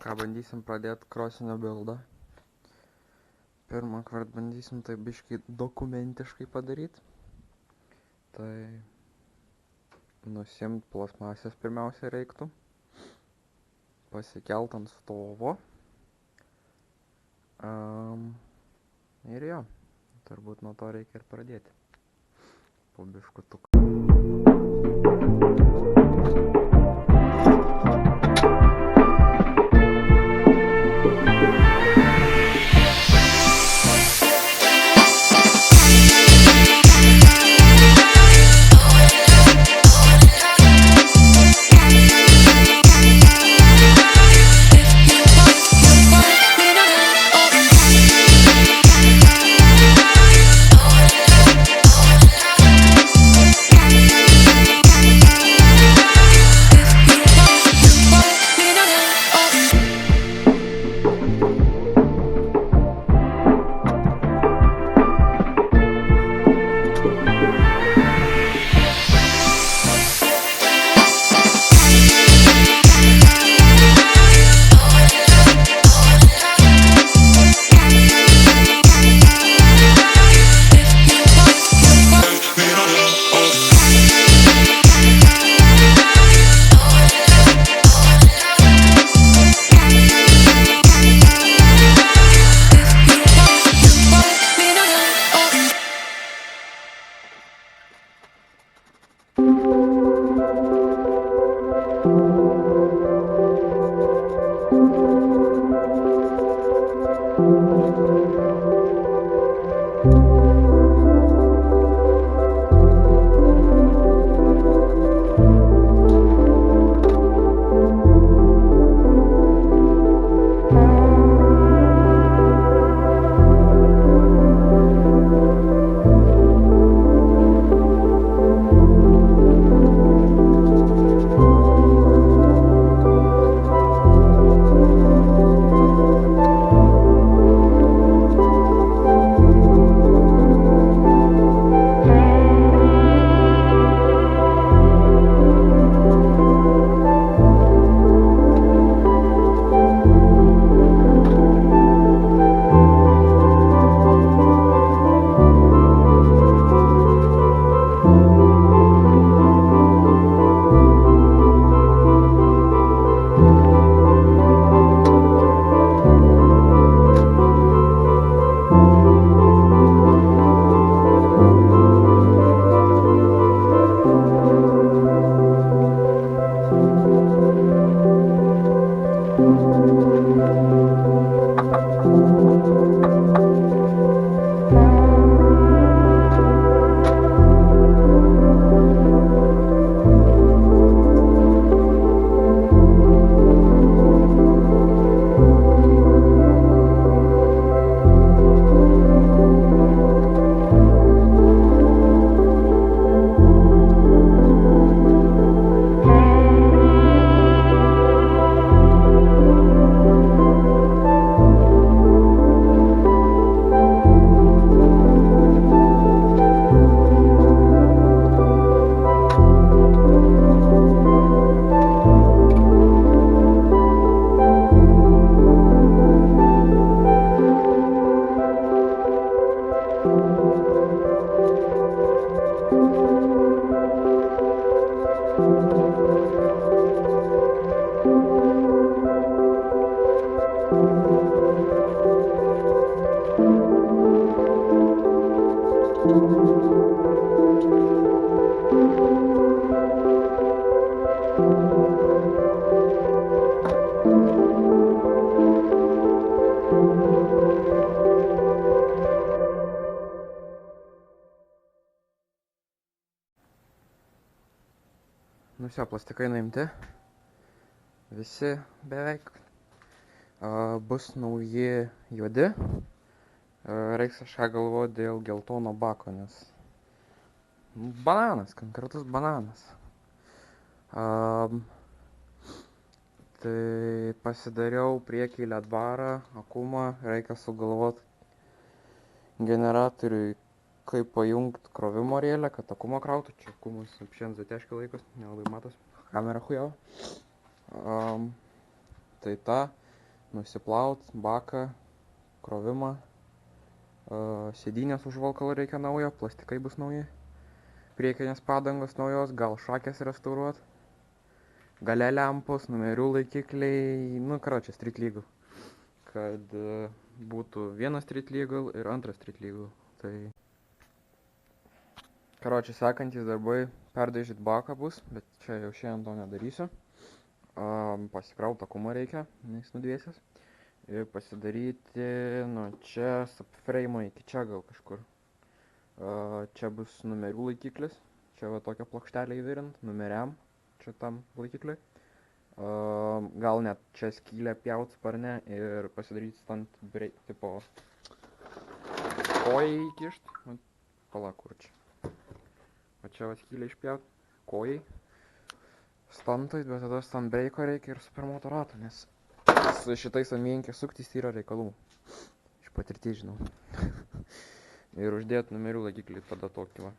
Ką bandysim pradėti krosinio buildą. Pirmą kartą bandysim tai biškai dokumentiškai padaryti. Tai nusimt plasmasės pirmiausia reiktų. Pasikelt ant stovo. Ir jo, turbūt nuo to reikia ir pradėti. Po biškutuką. Visi plastikai nuimti. Visi beveik. Bus nauji juodi. Reiks kažką galvoti dėl geltono bako, nes bananas, konkretus bananas. Tai pasidariau priekį ledvarą, akumą, reikia sugalvoti generatoriui, kaip pajungti krovimo rėlę, kad akumą krautų. Čia akumas šiandien zateškį laikos, nelabai matos, kamera hujavo. Tai tą nusiplaut, baką, krovimą, sėdynės užvalkalo reikia naujo, plastikai bus nauji, priekinės padangos naujos, gal šakės restauruot, gale lempos, numerių laikikliai, nu karočią street legal, kad būtų vienas street legal ir antras street legal. Tai karočią sekantis darbai perdažyt baką bus, bet čia jau šiandien to nedarysiu. Pasikraut takumą reikia, nes nudvėsęs. Ir pasidaryti nuo čia subframe iki čia gal kažkur. Čia bus numerių laikiklis, čia va tokia plokštelė įvirint, numeriam, čia tam laikikliui. Gal net čia skylę pjaut sparne ir pasidaryti stant tipo kojai įkišt. Pala, kur čia. O čia va skylę išpjaut, kojai. Stantais, bet tada stant breiko reikia ir supermoto rato, nes su šitais amienkiais suktis yra reikalų. Iš patirties žinau. Ir uždėt numerių laikiklį tada tokį va.